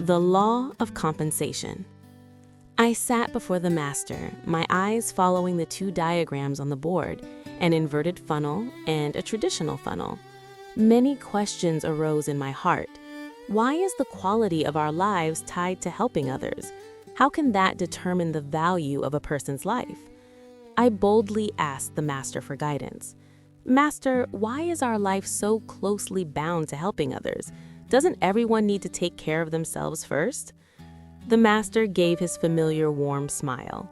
The law of compensation. I sat before the master, my eyes following the two diagrams on the board, an inverted funnel and a traditional funnel. Many questions arose in my heart. Why is the quality of our lives tied to helping others? How can that determine the value of a person's life? I boldly asked the master for guidance. Master, why is our life so closely bound to helping others? Doesn't everyone need to take care of themselves first? The master gave his familiar warm smile.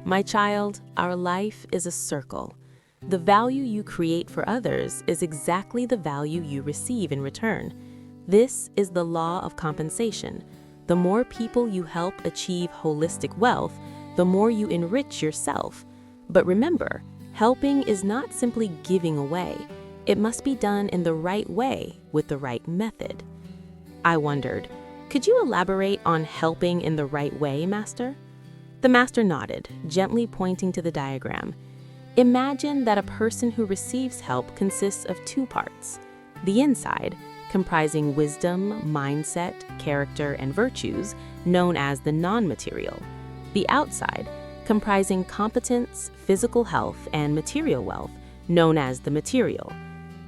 My child, our life is a circle. The value you create for others is exactly the value you receive in return. This is the law of compensation. The more people you help achieve holistic wealth, the more you enrich yourself. But remember, helping is not simply giving away. It must be done in the right way with the right method. I wondered, could you elaborate on helping in the right way, Master? The master nodded, gently pointing to the diagram. Imagine that a person who receives help consists of two parts. The inside, comprising wisdom, mindset, character, and virtues, known as the non-material. The outside, comprising competence, physical health, and material wealth, known as the material.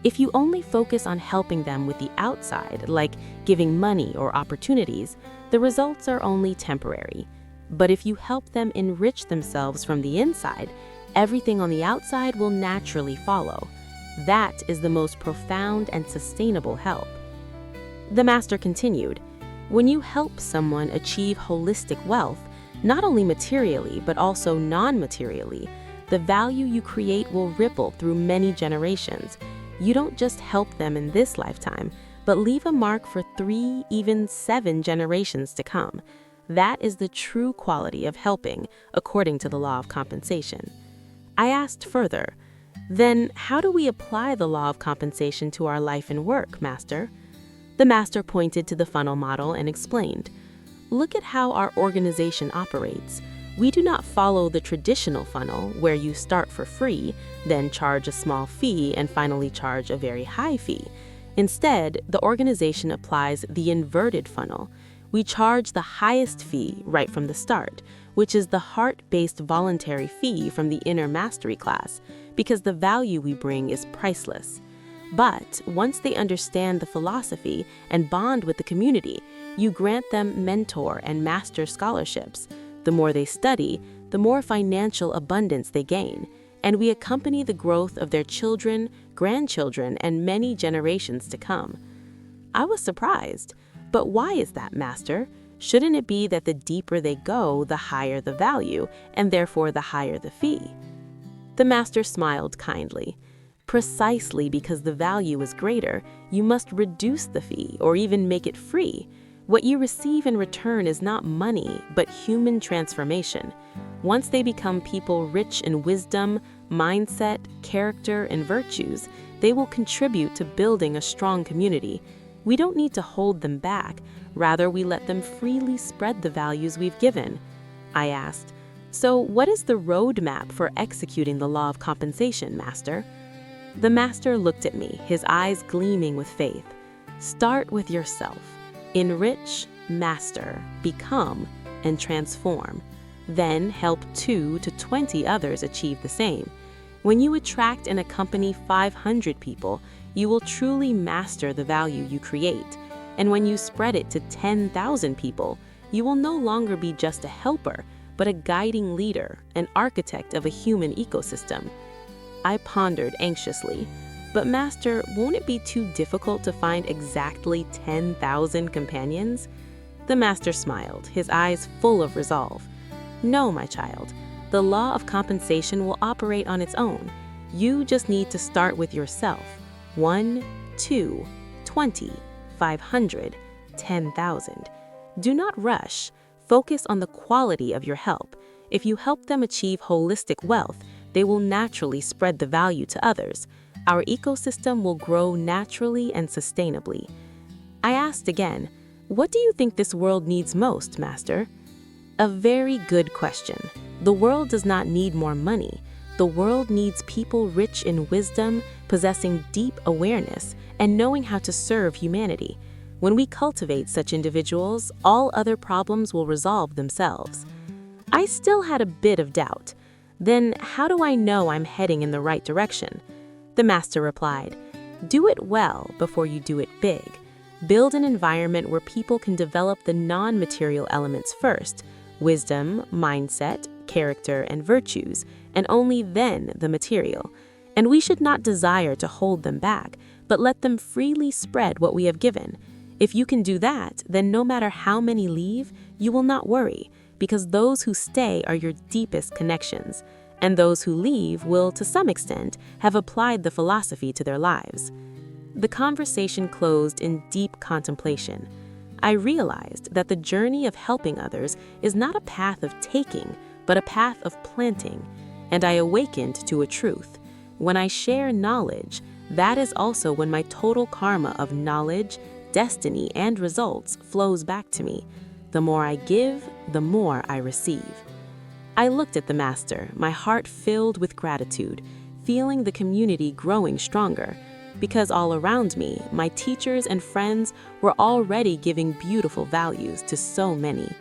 If you only focus on helping them with the outside, like giving money or opportunities, the results are only temporary. But if you help them enrich themselves from the inside, everything on the outside will naturally follow. That is the most profound and sustainable help. The master continued, when you help someone achieve holistic wealth, not only materially but also non-materially, the value you create will ripple through many generations. You don't just help them in this lifetime, but leave a mark for 3, even 7 generations to come. That is the true quality of helping, according to the law of compensation. I asked further, then how do we apply the law of compensation to our life and work, Master? The master pointed to the funnel model and explained, look at how our organization operates. We do not follow the traditional funnel where you start for free, then charge a small fee, and finally charge a very high fee. Instead, the organization applies the inverted funnel. We charge the highest fee right from the start, which is the heart-based voluntary fee from the inner mastery class, because the value we bring is priceless. But once they understand the philosophy and bond with the community, you grant them mentor and master scholarships. The more they study, the more financial abundance they gain, and we accompany the growth of their children, grandchildren, and many generations to come. I was surprised, but why is that, Master? Shouldn't it be that the deeper they go, the higher the value, and therefore the higher the fee? The master smiled kindly. Precisely because the value is greater, you must reduce the fee or even make it free. What you receive in return is not money, but human transformation. Once they become people rich in wisdom, mindset, character, and virtues, they will contribute to building a strong community. We don't need to hold them back. Rather, we let them freely spread the values we've given. I asked, so what is the roadmap for executing the law of compensation, Master? The master looked at me, his eyes gleaming with faith. Start with yourself. Enrich, master, become, and transform. Then help 2 to 20 others achieve the same. When you attract and accompany 500 people, you will truly master the value you create. And when you spread it to 10,000 people, you will no longer be just a helper, but a guiding leader, an architect of a human ecosystem. I pondered anxiously. But Master, won't it be too difficult to find exactly 10,000 companions? The master smiled, his eyes full of resolve. No, my child. The law of compensation will operate on its own. You just need to start with yourself. 1, 2, 20, 500, 10,000. Do not rush. Focus on the quality of your help. If you help them achieve holistic wealth, they will naturally spread the value to others. Our ecosystem will grow naturally and sustainably. I asked again, what do you think this world needs most, Master? A very good question. The world does not need more money. The world needs people rich in wisdom, possessing deep awareness, and knowing how to serve humanity. When we cultivate such individuals, all other problems will resolve themselves. I still had a bit of doubt. Then how do I know I'm heading in the right direction? The master replied, "Do it well before you do it big. Build an environment where people can develop the non-material elements first, wisdom, mindset, character, and virtues, and only then the material. And we should not desire to hold them back, but let them freely spread what we have given. If you can do that, then no matter how many leave, you will not worry, because those who stay are your deepest connections, and those who leave will, to some extent, have applied the philosophy to their lives." The conversation closed in deep contemplation. I realized that the journey of helping others is not a path of taking, but a path of planting, and I awakened to a truth. When I share knowledge, that is also when my total karma of knowledge, destiny, and results flows back to me. The more I give, the more I receive. I looked at the master, my heart filled with gratitude, feeling the community growing stronger, because all around me, my teachers and friends were already giving beautiful values to so many.